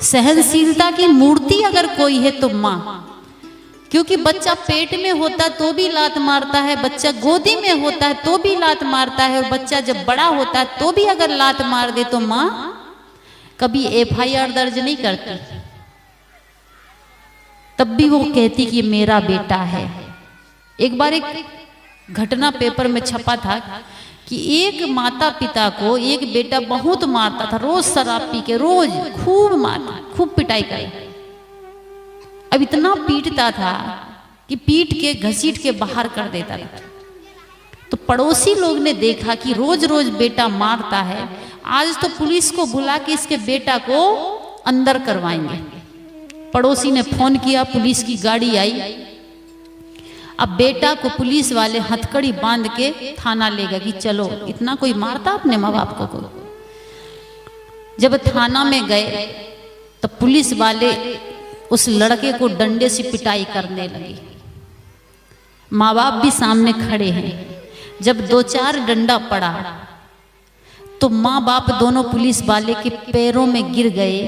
सहनशीलता की मूर्ति अगर कोई है तो माँ, क्योंकि बच्चा पेट में होता तो भी लात मारता है, बच्चा गोदी में होता है तो भी लात मारता है, और बच्चा जब बड़ा होता है तो भी अगर लात मार दे तो माँ कभी FIR दर्ज नहीं करती, तब भी वो कहती कि मेरा बेटा है। एक बार एक घटना पेपर में छपा था कि एक माता पिता को एक बेटा बहुत मारता था, रोज शराब पी के रोज खूब मारता, खूब पिटाई करे। अब इतना पीटता था कि पीट के घसीट के बाहर कर देता था। तो पड़ोसी लोग ने देखा कि रोज रोज बेटा मारता है, आज तो पुलिस को बुला के इसके बेटा को अंदर करवाएंगे। पड़ोसी ने फोन किया, पुलिस की गाड़ी आई। अब बेटा को पुलिस वाले हथकड़ी बांध के थाना ले गए कि चलो, इतना कोई मारता अपने माँ बाप को। जब थाना में गए तो पुलिस वाले उस लड़के को डंडे से पिटाई करने लगे। माँ बाप भी सामने खड़े हैं। जब 2-4 डंडा पड़ा तो माँ बाप दोनों पुलिस वाले के पैरों में गिर गए।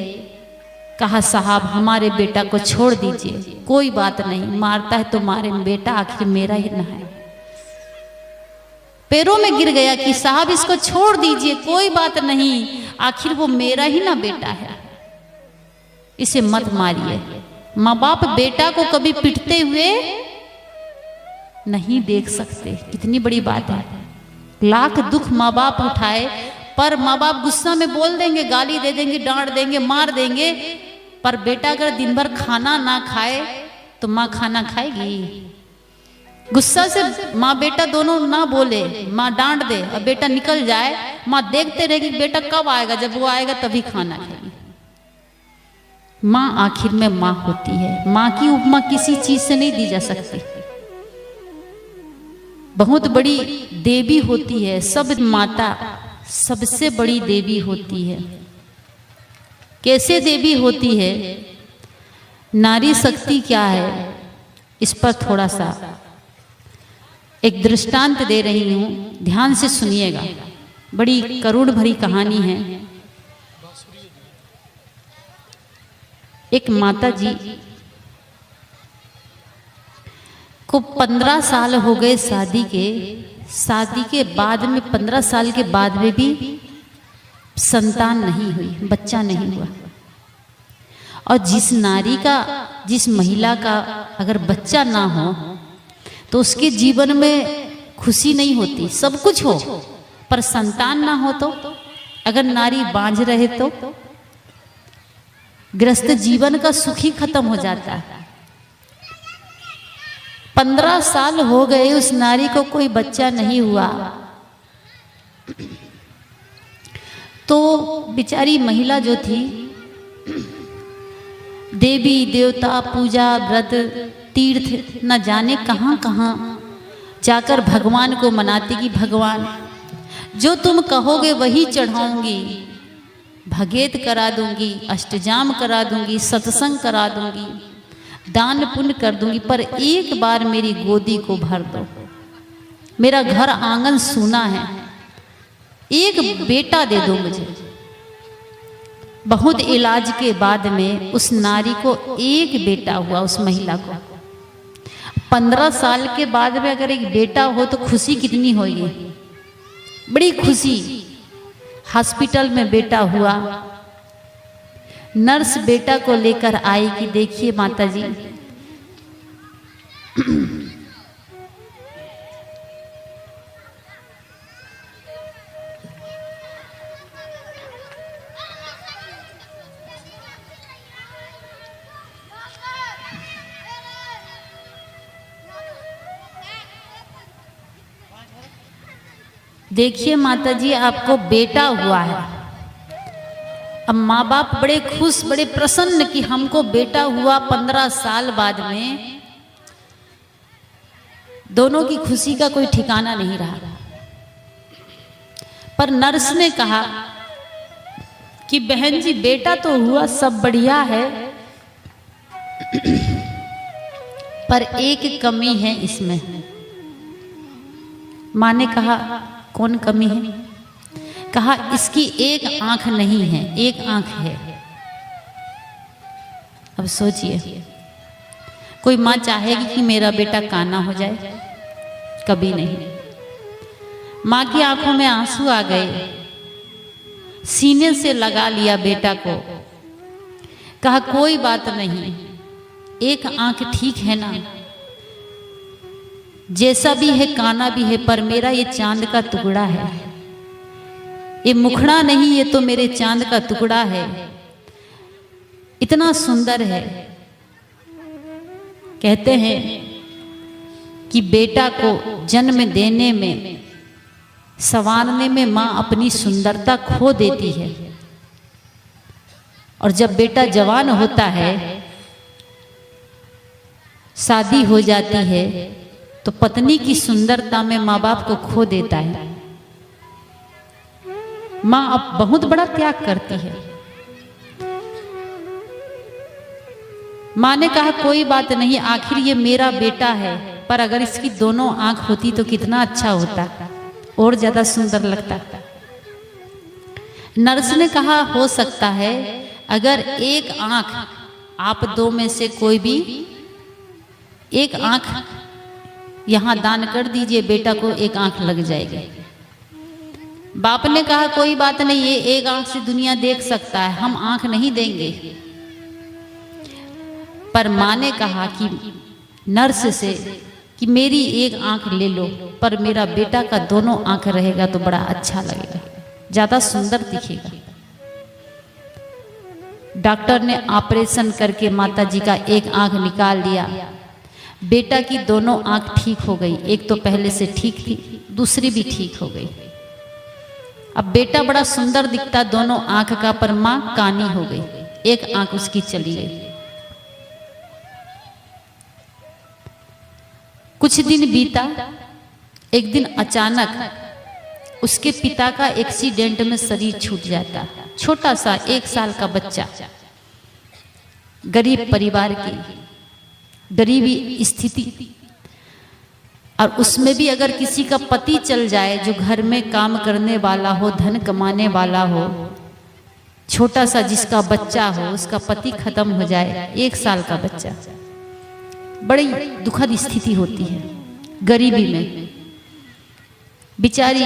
कहा, साहब हमारे बेटा को छोड़ दीजिए, कोई बात नहीं, मारता है तो मारे, बेटा आखिर मेरा ही ना है। पैरों में गिर गया कि साहब इसको छोड़ दीजिए, कोई बात नहीं, आखिर वो मेरा ही ना बेटा है, इसे मत मारिए। माँ बाप बेटा को कभी पिटते हुए नहीं देख सकते, कितनी बड़ी बात है। लाख दुख माँ बाप उठाए, पर माँ बाप गुस्सा में बोल देंगे, गाली दे देंगे, डांट देंगे, मार देंगे, पर बेटा अगर दिन भर खाना ना खाए तो माँ खाना खाएगी? गुस्सा से माँ बेटा दोनों ना बोले, माँ डांट दे और बेटा निकल जाए, माँ देखते रहेगी बेटा कब आएगा, जब वो आएगा तभी खाना खाएगी। माँ आखिर में माँ होती है। माँ की उपमा किसी चीज से नहीं दी जा सकती। बहुत बड़ी देवी होती है, सब माता सबसे बड़ी देवी होती है। कैसे देवी होती है, नारी शक्ति क्या है, इस पर थोड़ा सा एक दृष्टांत दे रही हूं, ध्यान से सुनिएगा। बड़ी करुण भरी कहानी है। एक माता जी को 15 साल हो गए शादी के बाद में 15 साल के बाद में भी संतान नहीं हुई, बच्चा नहीं हुआ। और जिस महिला का अगर बच्चा ना हो तो उसके जीवन में खुशी नहीं होती। सब कुछ हो पर संतान ना हो तो, अगर नारी बांझ रहे तो गृहस्थ जीवन का सुख ही खत्म हो जाता है। 15 साल हो गए उस नारी को कोई बच्चा नहीं हुआ, तो बेचारी महिला जो थी, देवी देवता पूजा व्रत तीर्थ न जाने कहाँ कहाँ जाकर भगवान को मनाती कि भगवान जो तुम कहोगे वही चढ़ाऊंगी, भगेत करा दूंगी, अष्टजाम करा दूंगी, सत्संग करा दूंगी, दान पुण्य कर दूंगी, पर एक बार मेरी गोदी को भर दो, मेरा घर आंगन सूना है, एक बेटा दे दो मुझे। बहुत इलाज के बाद में उस नारी को एक बेटा हुआ, उस महिला को। 15 साल के बाद में अगर एक बेटा हो तो खुशी कितनी होगी, बड़ी खुशी। हॉस्पिटल में बेटा हुआ, नर्स बेटा को लेकर आई कि देखिए माता जी, देखिए माता जी आपको बेटा हुआ है। अब माँ बाप बड़े खुश, बड़े प्रसन्न कि हमको बेटा हुआ 15 साल बाद में। दोनों की खुशी का कोई ठिकाना नहीं रहा। पर नर्स ने कहा कि बहन जी बेटा तो हुआ, सब बढ़िया है, पर एक कमी है इसमें। माँ ने कहा कौन कमी है? कहा इसकी एक आंख नहीं है, एक आंख है। अब सोचिए, कोई माँ चाहेगी कि मेरा बेटा काना हो जाए? कभी नहीं। माँ की आंखों में आंसू आ गए, सीने से लगा लिया बेटा को, कहा कोई बात नहीं, एक आंख ठीक है ना, जैसा भी है काना भी है, पर मेरा ये चांद का टुकड़ा है, ये मुखड़ा नहीं, ये तो मेरे चांद का टुकड़ा है, इतना सुंदर है। कहते हैं कि बेटा को जन्म देने में, संवारने में माँ अपनी सुंदरता खो देती है, और जब बेटा जवान होता है, शादी हो जाती है, तो पत्नी की सुंदरता में माँ बाप को खो देता है। माँ अब बहुत बड़ा त्याग करती है। माँ ने कहा कोई बात नहीं, आखिर ये मेरा बेटा है, पर अगर इसकी दोनों आंख होती तो कितना अच्छा होता, और ज्यादा सुंदर लगता। नर्स ने कहा हो सकता है, अगर एक आंख आप दो में से कोई भी एक आंख यहां दान कर दीजिए, बेटा को एक आंख लग जाएगी। बाप ने कहा कोई बात नहीं, ये एक आंख से दुनिया देख सकता है, हम आंख नहीं देंगे। पर माँ ने कहा कि नर्स से कि मेरी एक आंख ले लो, पर मेरा बेटा का दोनों आंख रहेगा तो बड़ा अच्छा लगेगा, ज्यादा सुंदर दिखेगा। डॉक्टर ने ऑपरेशन करके माता जी का एक आंख निकाल दिया। बेटा की दोनों आंख ठीक हो गई, एक तो पहले से ठीक थी, दूसरी भी ठीक हो गई। अब बेटा बड़ा सुंदर दिखता दोनों आंख का, पर मां कानी हो गई, एक आंख उसकी चली गई। कुछ दिन बीता, एक दिन अचानक उसके पिता का एक्सीडेंट में शरीर छूट जाता। छोटा सा 1 साल का बच्चा, गरीब परिवार की, गरीबी स्थिति, और उसमें भी अगर किसी का पति चल जाए जो घर में काम करने वाला हो, धन कमाने वाला हो, छोटा सा जिसका बच्चा हो, उसका पति खत्म हो जाए, 1 साल का बच्चा, बड़ी दुखद स्थिति होती है। गरीबी में बिचारी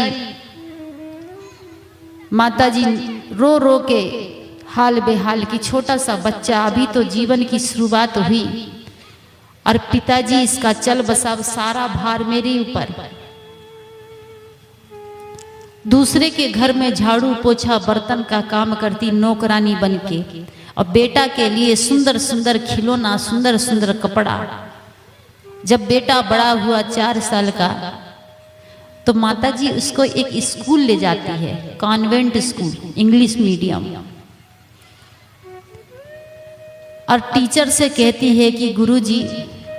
माताजी रो रो के हाल बेहाल की, छोटा सा बच्चा, अभी तो जीवन की शुरुआत हुई, और पिताजी इसका चल बसा सारा भार मेरे ऊपर। दूसरे के घर में झाड़ू पोछा बर्तन का काम करती नौकरानी बनके, और बेटा के लिए सुंदर सुंदर खिलौना, सुंदर सुंदर कपड़ा। जब बेटा बड़ा हुआ 4 साल का, तो माताजी उसको एक स्कूल ले जाती है, कॉन्वेंट स्कूल, इंग्लिश मीडियम, और टीचर से कहती है कि गुरुजी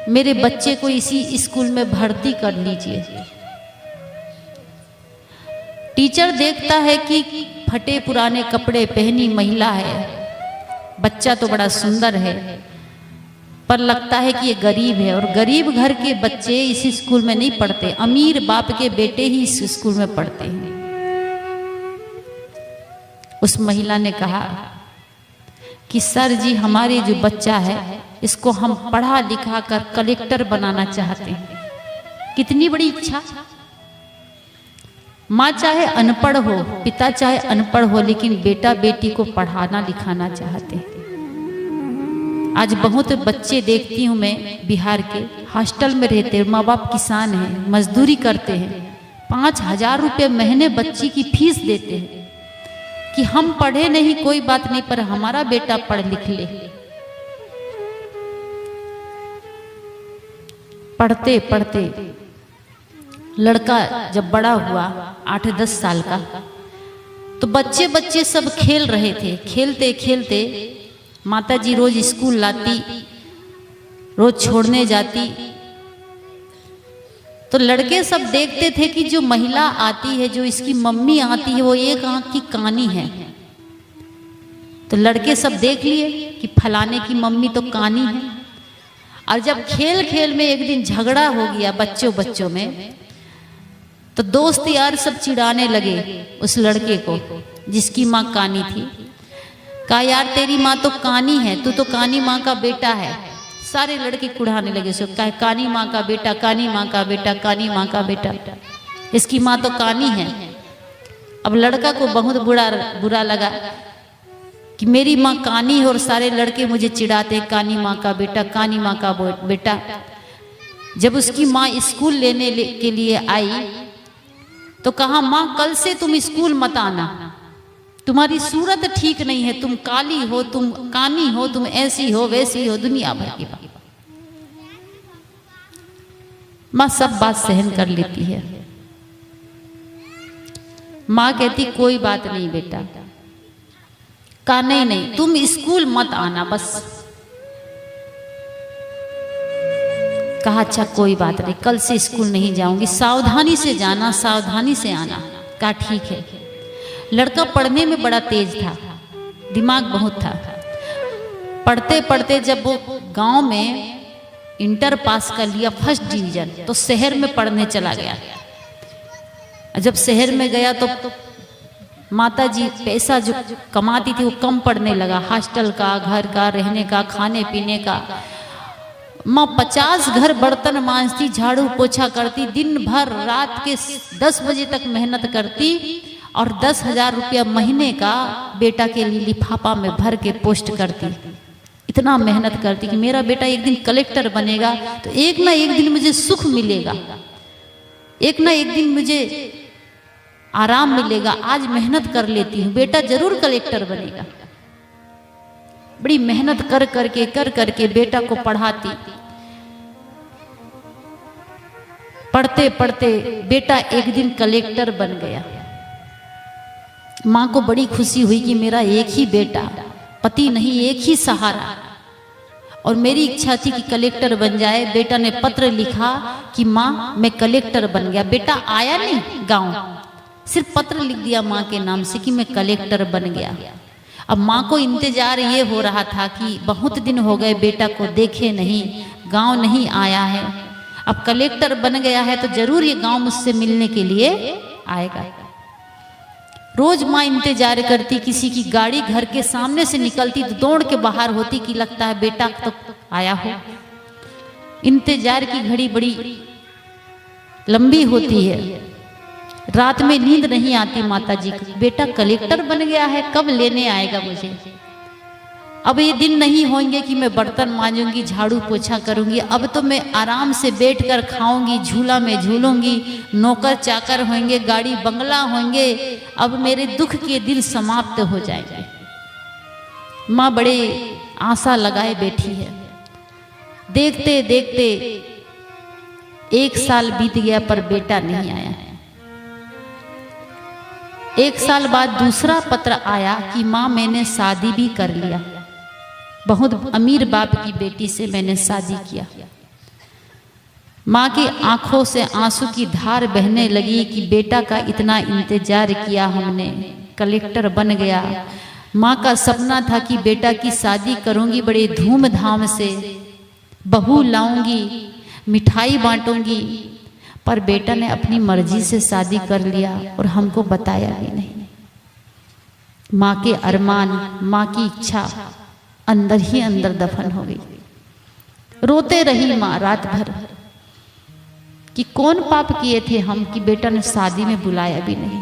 मेरे बच्चे को इसी स्कूल में भर्ती कर लीजिए। टीचर देखता है कि फटे पुराने कपड़े पहनी महिला है, बच्चा तो बड़ा सुंदर है, पर लगता है कि ये गरीब है, और गरीब घर के बच्चे इस स्कूल में नहीं पढ़ते, अमीर बाप के बेटे ही इस स्कूल में पढ़ते हैं। उस महिला ने कहा कि सर जी, हमारे जो बच्चा है इसको हम पढ़ा लिखा कर कलेक्टर बनाना चाहते हैं। कितनी बड़ी इच्छा! माँ चाहे अनपढ़ हो, पिता चाहे अनपढ़ हो, लेकिन बेटा बेटी को पढ़ाना लिखाना चाहते हैं। आज बहुत बच्चे देखती हूँ मैं, बिहार के हॉस्टल में रहते हैं, माँ बाप किसान हैं, मजदूरी करते हैं, 5,000 रुपये महीने बच्ची की फीस देते हैं कि हम पढ़े नहीं कोई बात नहीं, पर हमारा बेटा पढ़ लिख ले। पढ़ते पढ़ते लड़का जब बड़ा हुआ 8-10 साल का, तो बच्चे बच्चे सब खेल रहे थे। खेलते खेलते माताजी रोज स्कूल लाती, रोज छोड़ने जाती, तो लड़के सब देखते थे कि जो महिला आती है, जो इसकी मम्मी आती है, वो एक आंख की कानी है। तो लड़के सब देख लिए कि फलाने की मम्मी तो कानी है। और जब खेल खेल में एक दिन झगड़ा हो गया बच्चों में, तो दोस्त यार सब चिढ़ाने लगे उस लड़के को जिसकी माँ कानी थी। कहा यार तेरी माँ तो कानी है, तू तो कानी माँ का बेटा है। सारे लड़के कुढ़ाने लगे उसको, कहा कानी माँ का बेटा, कानी माँ का बेटा, कानी माँ का बेटा, इसकी माँ तो कानी है। अब लड़का को बहुत बुरा लगा कि मेरी माँ कानी है और सारे लड़के मुझे चिढ़ाते, कानी माँ का बेटा, कानी माँ का बेटा। जब उसकी माँ स्कूल के लिए आई तो कहा माँ कल से तुम स्कूल मत आना, तुम्हारी सूरत ठीक नहीं है, तुम काली हो, तुम कानी हो, तुम ऐसी हो वैसी हो, दुनिया भर की बात। माँ सब बात सहन कर लेती है। माँ कहती कोई बात नहीं बेटा। कहा नहीं तुम स्कूल मत आना बस। कहा अच्छा कोई बात नहीं, कल से स्कूल नहीं जाऊंगी, सावधानी से जाना, सावधानी से आना। कहा ठीक है। लड़का पढ़ने में बड़ा तेज था, दिमाग बहुत था। पढ़ते पढ़ते जब वो गांव में इंटर पास कर लिया फर्स्ट डिवीजन, तो शहर में पढ़ने चला गया। जब शहर में गया तो माता जी पैसा जो कमाती थी वो कम पड़ने लगा, हॉस्टल का, घर का, रहने का, खाने पीने का। माँ 50 घर बर्तन मांजती, झाड़ू पोछा करती, दिन भर रात के 10 बजे तक मेहनत करती और 10,000 रुपया महीने का बेटा के लिए लिफाफा में भर के पोस्ट करती। इतना मेहनत करती कि मेरा बेटा एक दिन कलेक्टर बनेगा तो एक ना एक दिन मुझे सुख मिलेगा, एक ना एक दिन मुझे आराम मिलेगा। आज मेहनत कर लेती हूँ, बेटा जरूर कलेक्टर बनेगा। बड़ी मेहनत कर करके बेटा को पढ़ाती। पढ़ते पढ़ते बेटा एक दिन कलेक्टर बन गया। माँ को बड़ी खुशी हुई कि मेरा एक ही बेटा, पति नहीं, एक ही सहारा। और मेरी इच्छा थी कि कलेक्टर बन जाए। बेटा ने पत्र लिखा कि माँ मैं कलेक्टर बन गया। बेटा आया नहीं गांव, सिर्फ पत्र लिख दिया माँ के नाम से कि मैं कलेक्टर बन गया। अब माँ को इंतजार ये हो रहा था कि बहुत दिन हो गए बेटा को देखे नहीं, गांव नहीं आया है, अब कलेक्टर बन गया है तो जरूर ये गांव मुझसे मिलने के लिए आएगा। रोज माँ इंतजार करती, किसी की गाड़ी घर के सामने से निकलती तो दौड़ के बाहर होती कि लगता है बेटा तो आया हो। इंतजार की घड़ी बड़ी लंबी होती है, रात में नींद नहीं आती माता जी को। बेटा कलेक्टर बन गया है, कब लेने आएगा मुझे। अब ये दिन नहीं होंगे कि मैं बर्तन मांजूंगी, झाड़ू पोछा करूंगी। अब तो मैं आराम से बैठकर खाऊंगी, झूला में झूलूंगी, नौकर चाकर होंगे, गाड़ी बंगला होंगे। अब मेरे दुख के दिन समाप्त हो जाएंगे। माँ बड़े आशा लगाए बैठी है। देखते देखते 1 साल बीत गया पर बेटा नहीं आया। 1 साल बाद दूसरा पत्र आया कि माँ मैंने शादी भी कर लिया, बहुत अमीर बाप की बेटी से मैंने शादी किया। माँ की आंखों से आंसू की धार बहने लगी कि बेटा का इतना इंतजार किया हमने, कलेक्टर बन गया। माँ का सपना था कि बेटा की शादी करूंगी, बड़े धूमधाम से बहू लाऊंगी, मिठाई बांटूंगी। पर बेटा ने अपनी मर्जी से शादी कर लिया और हमको बताया भी नहीं। माँ के अरमान, माँ की इच्छा अंदर ही अंदर दफन हो गई। रोते रही माँ रात भर कि कौन पाप किए थे हम कि बेटा ने शादी में बुलाया भी नहीं।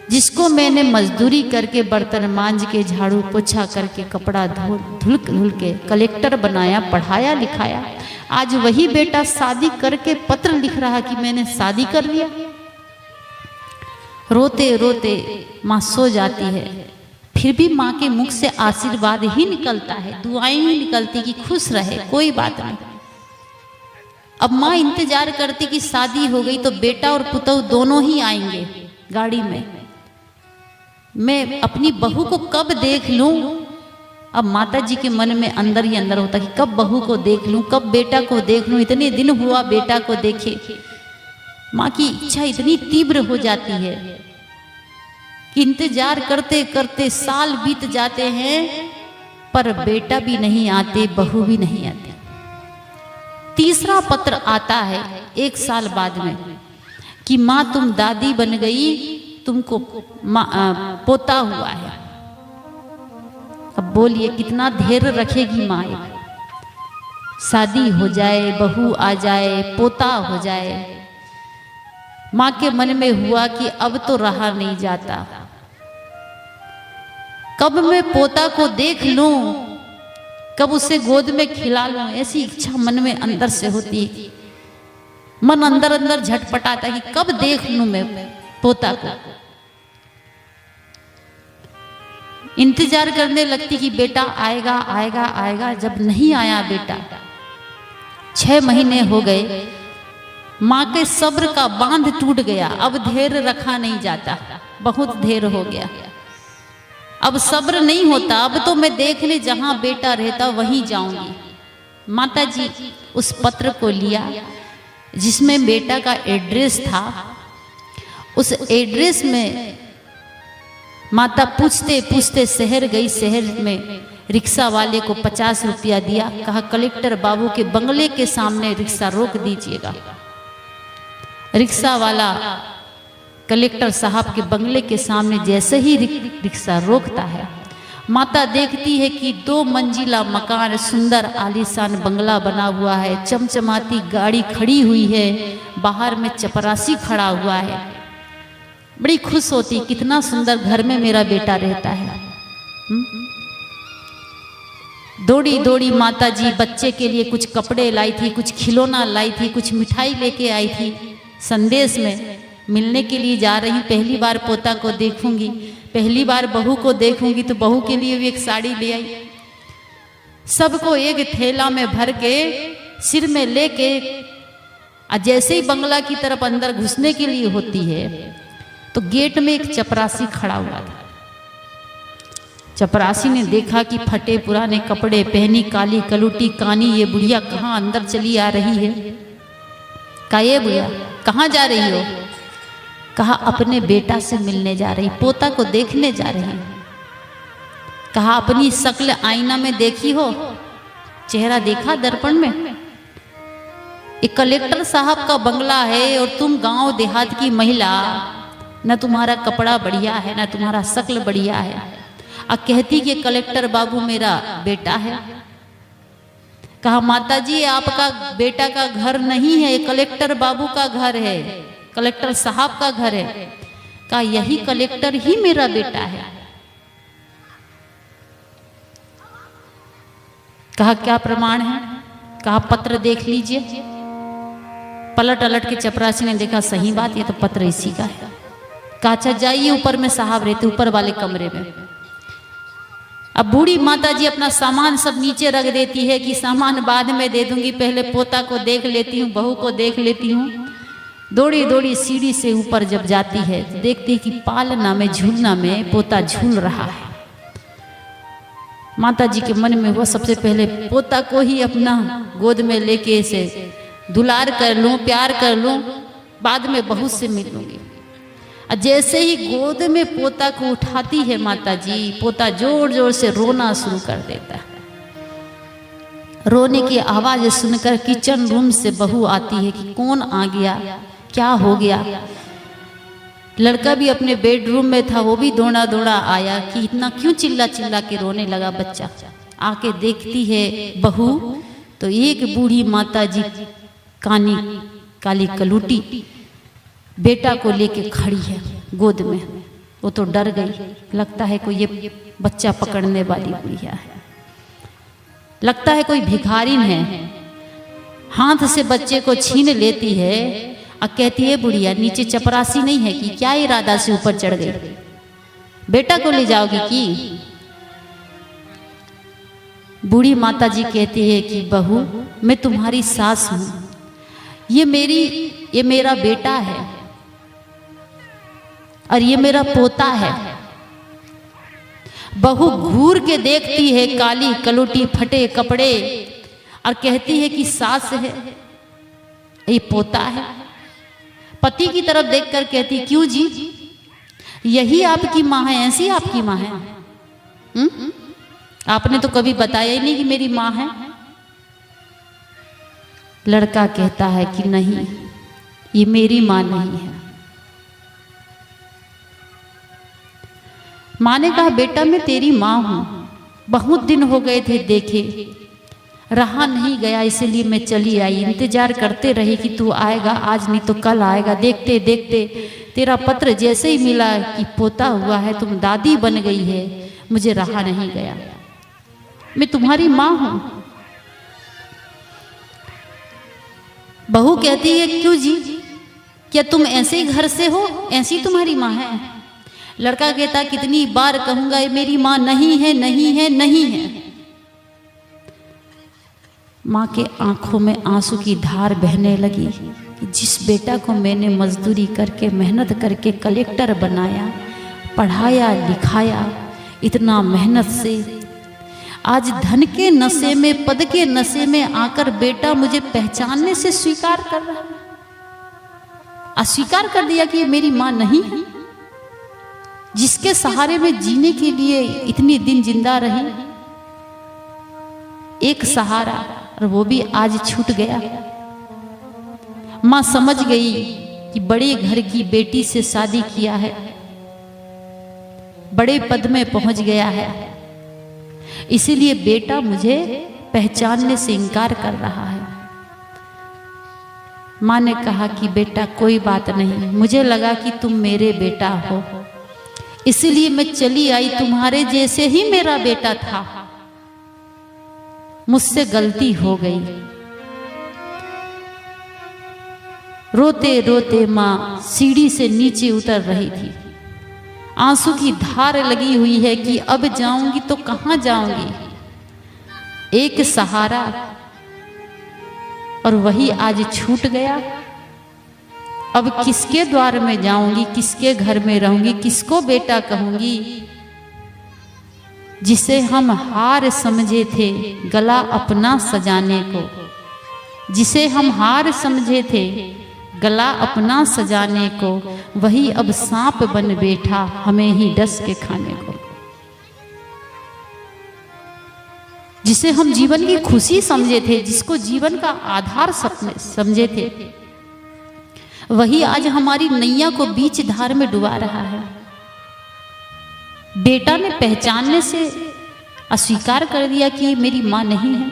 जिसको मैंने मजदूरी करके, बर्तन मांज के, झाड़ू पोछा करके, कपड़ा धुल के कलेक्टर बनाया, पढ़ाया लिखाया, आज वही बेटा शादी करके पत्र लिख रहा कि मैंने शादी कर लिया। रोते रोते माँ सो जाती है। फिर भी माँ के मुख से आशीर्वाद ही निकलता है, दुआएं ही निकलती कि खुश रहे, कोई बात नहीं। अब माँ इंतजार करती कि शादी हो गई तो बेटा और पुतौ दोनों ही आएंगे गाड़ी में। मैं अपनी बहू को कब देख लूं। अब माता जी के मन में अंदर ही अंदर होता कि कब बहू को देख लूं, कब बेटा को देख लूं। इतने दिन हुआ बेटा को देखे। माँ की इच्छा इतनी तीव्र हो जाती है कि इंतजार करते करते साल बीत जाते हैं पर बेटा भी नहीं आते, बहू भी नहीं आती। तीसरा पत्र आता है 1 साल बाद में कि माँ तुम दादी बन गई, तुमको पोता हुआ है। अब बोलिए कितना धैर्य रखेगी माँ। शादी हो जाए, बहू आ जाए, पोता हो जाए, माँ के मन में हुआ कि अब तो रहा नहीं जाता, कब मैं पोता को देख लूं, कब उसे गोद में खिला लूं, ऐसी इच्छा मन में अंदर से होती है। मन अंदर अंदर झटपटाता है कि कब देख लूं मैं पोता को। इंतजार करने लगती कि बेटा आएगा आएगा आएगा। जब नहीं आया बेटा, 6 महीने हो गए, माँ के सब्र का बांध टूट गया। अब धैर्य रखा नहीं जाता, बहुत देर हो गया, अब सब्र नहीं होता, अब तो मैं देखने जहां बेटा रहता वहीं जाऊंगी। माता जी उस पत्र को लिया जिसमें बेटा का एड्रेस था। उस एड्रेस में माता पूछते पूछते शहर गई। शहर में रिक्शा वाले को 50 रुपया दिया, कहा कलेक्टर बाबू के बंगले के सामने रिक्शा रोक दीजिएगा। रिक्शा वाला कलेक्टर साहब के बंगले के सामने जैसे ही रिक्शा रोकता है, माता देखती है कि 2 मंजिला मकान, सुंदर आलीशान बंगला बना हुआ है, चमचमाती गाड़ी खड़ी हुई है, बाहर में चपरासी खड़ा हुआ है। बड़ी खुश होती, कितना सुंदर घर में मेरा बेटा रहता है। दौड़ी दौड़ी माता जी बच्चे के लिए कुछ कपड़े लाई थी, कुछ खिलौना लाई थी, कुछ मिठाई लेके आई थी। संदेश में मिलने के लिए जा रही, पहली बार पोता को देखूंगी, पहली बार बहू को देखूंगी, तो बहू के लिए भी एक साड़ी ले आई। सबको एक थैला में भर के सिर में लेके, जैसे ही बंगला की तरफ अंदर घुसने के लिए होती है तो गेट में एक चपरासी खड़ा हुआ था। चपरासी ने देखा कि फटे पुराने कपड़े पहनी, काली कलूटी कानी, ये बुढ़िया कहाँ अंदर चली आ रही है। कहा ये बुढ़िया कहाँ जा रही हो? कहा अपने बेटा से मिलने जा रही, पोता को देखने जा रही। कहा अपनी शक्ल आईना में देखी हो, चेहरा देखा दर्पण में? एक कलेक्टर साहब का बंगला है और तुम गांव देहात की महिला, न तुम्हारा कपड़ा बढ़िया है, न तुम्हारा शक्ल बढ़िया है, और कहती कि कलेक्टर बाबू मेरा बेटा है। कहा माता जी आपका बेटा का घर नहीं है, कलेक्टर बाबू का घर है, कलेक्टर साहब का घर है। कहा यही कलेक्टर ही मेरा बेटा है। कहा क्या प्रमाण है? कहा पत्र देख लीजिए। पलट अलट के चपरासी ने देखा, सही बात, ये तो पत्र इसी का है। कहा अच्छा जाइए, ऊपर में साहब रहते, ऊपर वाले कमरे में। अब बूढ़ी माता जी अपना सामान सब नीचे रख देती है कि सामान बाद में दे दूंगी, पहले पोता को देख लेती हूँ, बहू को देख लेती हूँ। दौड़ी दौड़ी सीढ़ी से ऊपर जब जाती है, देखती है कि पालना में, झूलना में पोता झूल रहा है। माता जी के मन में वो सबसे पहले पोता को ही अपना गोद में लेके इसे दुलार कर लूं, प्यार कर लूं, बाद में बहू से मिलूंगी। जैसे ही गोद में पोता को उठाती है माता जी, पोता जोर जोर से रोना शुरू कर देता है। रोने की आवाज सुनकर किचन रूम से बहू आती है कि कौन आ गया, क्या हो गया। लड़का भी अपने बेडरूम में था, वो भी दौड़ा दौड़ा आया कि इतना क्यों चिल्ला चिल्ला के रोने लगा बच्चा। आके देखती है बहू तो एक बूढ़ी माता जी कानी काली कलूटी बेटा को लेके खड़ी है गोद में। वो तो डर गई, लगता है कोई ये बच्चा पकड़ने वाली बुढ़िया है, लगता है कोई भिखारिन है। हाथ से बच्चे को छीन लेती है और कहती है बुढ़िया नीचे चपरासी नहीं है कि क्या इरादा से ऊपर चढ़ गई, बेटा को ले जाओगी कि? बूढ़ी माता जी कहती है कि बहू मैं तुम्हारी सास हूं, ये मेरा बेटा है और ये मेरा पोता है। बहू घूर के देखती है काली कलूटी फटे कपड़े और कहती है कि सास है, ये पोता है। पति की तरफ देखकर कहती क्यों जी, यही आपकी माँ है? ऐसी आपकी माँ है? आपने तो कभी बताया ही नहीं कि मेरी माँ है। लड़का कहता है कि नहीं, ये मेरी माँ नहीं है। माँ ने कहा बेटा मैं तेरी माँ हूं, बहुत दिन हो गए थे देखे, रहा नहीं गया, इसलिए मैं चली आई। इंतजार करते रही कि तू आएगा, आज नहीं तो कल आएगा। देखते देखते तेरा पत्र जैसे ही मिला कि पोता हुआ है, तुम दादी बन गई है, मुझे रहा नहीं गया। मैं तुम्हारी माँ हूं। बहू कहती है क्यों जी, क्या तुम ऐसे ही घर से हो, ऐसी तुम्हारी माँ है? लड़का कहता कितनी बार कहूंगा ये मेरी माँ नहीं है, नहीं है, नहीं है। माँ के आंखों में आंसू की धार बहने लगी कि जिस बेटा को मैंने मजदूरी करके मेहनत करके कलेक्टर बनाया, पढ़ाया लिखाया इतना मेहनत से, आज धन के नशे में, पद के नशे में आकर बेटा मुझे पहचानने से स्वीकार कर रहा है, अस्वीकार कर दिया कि ये मेरी माँ नहीं है, जिसके सहारे में जीने के लिए इतनी दिन जिंदा रही। एक सहारा, और वो भी आज छूट गया। माँ समझ गई कि बड़े घर की बेटी से शादी किया है, बड़े पद में पहुंच गया है, इसीलिए बेटा मुझे पहचानने से इनकार कर रहा है। माँ ने कहा कि बेटा कोई बात नहीं, मुझे लगा कि तुम मेरे बेटा हो, इसलिए मैं चली आई, तुम्हारे जैसे ही मेरा बेटा था, मुझसे गलती हो गई। रोते रोते माँ सीढ़ी से नीचे उतर रही थी, आंसू की धार लगी हुई है कि अब जाऊंगी तो कहां जाऊंगी। एक सहारा और वही आज छूट गया। अब किसके द्वार में जाऊंगी, किसके घर में रहूंगी, किसको बेटा कहूंगी। जिसे हम हार समझे थे गला अपना सजाने को, जिसे हम हार समझे थे गला अपना सजाने को, वही अब सांप बन बैठा हमें ही डस के खाने को। जिसे हम जीवन की खुशी समझे थे, जिसको जीवन का आधार समझे थे, वही आज हमारी नैया को बीच धार में डुबा रहा है। बेटा ने पहचानने से अस्वीकार कर दिया कि मेरी माँ नहीं है।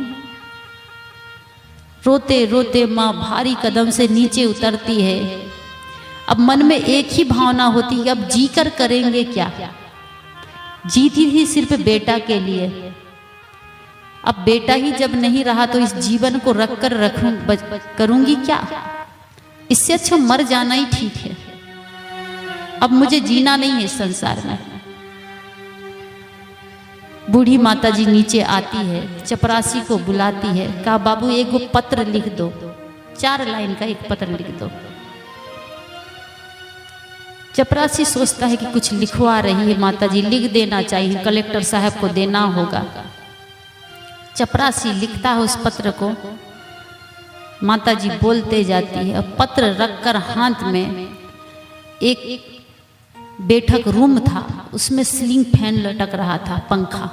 रोते रोते माँ भारी कदम से नीचे उतरती है। अब मन में एक ही भावना होती है, अब जी कर करेंगे क्या। जीती थी सिर्फ बेटा के लिए, अब बेटा ही जब नहीं रहा तो इस जीवन को रख कर करूंगी क्या। इससे अच्छा मर जाना ही ठीक है, अब मुझे जीना नहीं है संसार में। बूढ़ी माता जी नीचे आती है, चपरासी को बुलाती है, कहा बाबू एक पत्र लिख दो, 4 लाइन का एक पत्र लिख दो। चपरासी सोचता है कि कुछ लिखवा रही है माता जी, लिख देना चाहिए, कलेक्टर साहब को देना होगा। चपरासी लिखता है उस पत्र को, माता जी बोलते जाती है। अब पत्र रखकर हाथ में एक बैठक रूम था, उसमें सीलिंग फैन लटक रहा था, पंखा।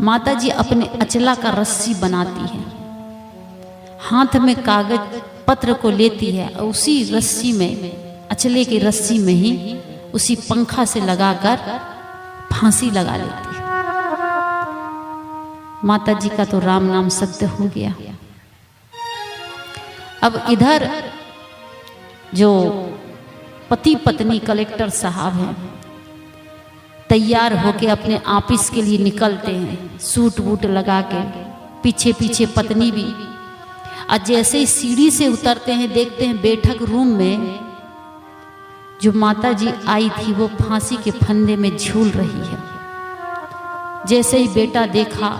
माता जी अपने अचला का रस्सी बनाती है, हाथ में कागज पत्र को लेती है और उसी रस्सी में, अचले की रस्सी में ही उसी पंखा से लगाकर फांसी लगा लेती है। माता जी का तो राम नाम सत्य हो गया। अब इधर जो पति पत्नी कलेक्टर साहब हैं, तैयार होके अपने ऑफिस के लिए निकलते हैं, सूट वूट लगा के, पीछे पीछे पत्नी भी। और जैसे ही सीढ़ी से उतरते हैं, देखते हैं बैठक रूम में जो माता जी आई थी वो फांसी के फंदे में झूल रही है। जैसे ही बेटा देखा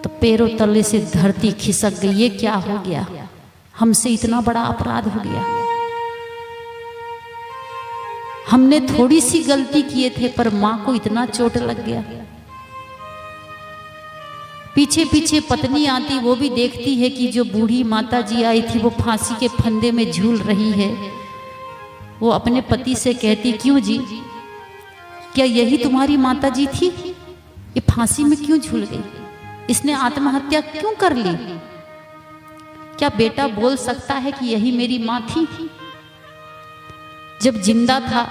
तो पैरों तले से धरती खिसक गई। ये क्या हो गया, हमसे इतना बड़ा अपराध हो गया। हमने थोड़ी सी गलती किए थे पर मां को इतना चोट लग गया। पीछे पीछे पत्नी आती, वो भी देखती है कि जो बूढ़ी माता जी आई थी वो फांसी के फंदे में झूल रही है। वो अपने पति से कहती, क्यों जी, क्या यही तुम्हारी माता जी थी? ये फांसी में क्यों झूल गई? इसने आत्महत्या क्यों कर ली? क्या बेटा बोल सकता है कि यही मेरी माँ थी? जब जिंदा था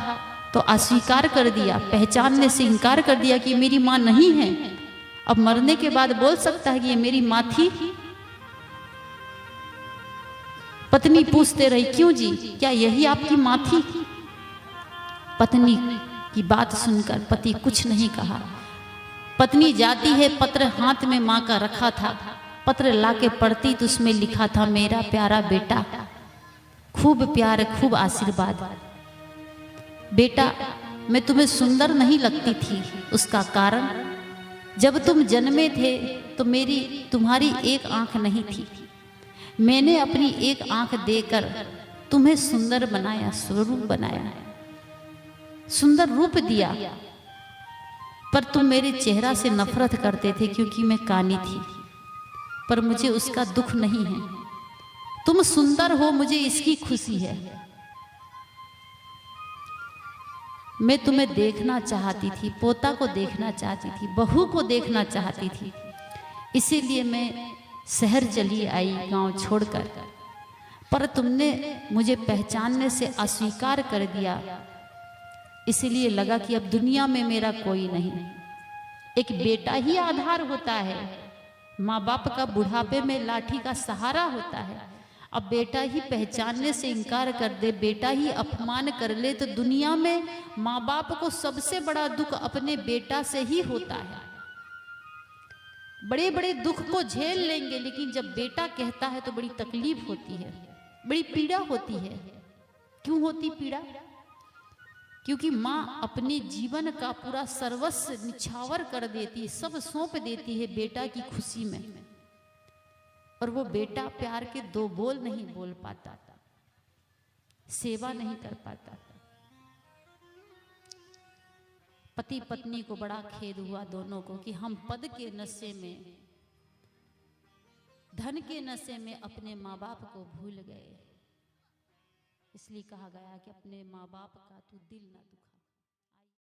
तो अस्वीकार कर दिया, पहचानने से इनकार कर दिया कि मेरी माँ नहीं है। अब मरने के बाद बोल सकता है कि ये मेरी माँ थी? पत्नी पूछते रही, क्यों जी, क्या यही आपकी माँ थी? पत्नी की बात सुनकर पति कुछ नहीं कहा। पत्नी जाती है, पत्र हाथ में माँ का रखा था, पत्र लाके पढ़ती तो उसमें लिखा था, मेरा प्यारा बेटा, खूब प्यार खूब आशीर्वाद। बेटा, मैं तुम्हें सुंदर नहीं लगती थी, उसका कारण जब तुम जन्मे थे तो मेरी तुम्हारी एक आंख नहीं थी। मैंने अपनी एक आंख देकर तुम्हें सुंदर बनाया, स्वरूप बनाया, सुंदर रूप दिया। पर तुम मेरे चेहरा से नफरत करते थे क्योंकि मैं कानी थी। पर मुझे उसका दुख नहीं है, तुम सुंदर हो, मुझे इसकी खुशी है। मैं तुम्हें देखना चाहती थी, पोता को देखना चाहती थी, बहू को देखना चाहती थी, इसीलिए मैं शहर चली आई गांव छोड़कर। पर तुमने मुझे पहचानने से अस्वीकार कर दिया, इसलिए लगा कि अब दुनिया में मेरा कोई नहीं। एक बेटा ही आधार होता है, माँ बाप का बुढ़ापे में लाठी का सहारा होता है। अब बेटा ही पहचानने से इनकार कर दे, बेटा ही अपमान कर ले, तो दुनिया में माँ बाप को सबसे बड़ा दुख अपने बेटा से ही होता है। बड़े बड़े दुख को झेल लेंगे, लेकिन जब बेटा कहता है तो बड़ी तकलीफ होती है, बड़ी पीड़ा होती है। क्यों होती पीड़ा? क्योंकि माँ अपने जीवन का पूरा सर्वस्व निछावर कर देती, सब सौंप देती है बेटा की खुशी में, और वो बेटा प्यार के दो बोल नहीं बोल पाता, सेवा नहीं कर पाता। पति पत्नी को बड़ा खेद हुआ दोनों को कि हम पद के नशे में, धन के नशे में अपने माँ बाप को भूल गए। इसलिए कहा गया कि अपने माँ बाप का तू दिल ना दुखा।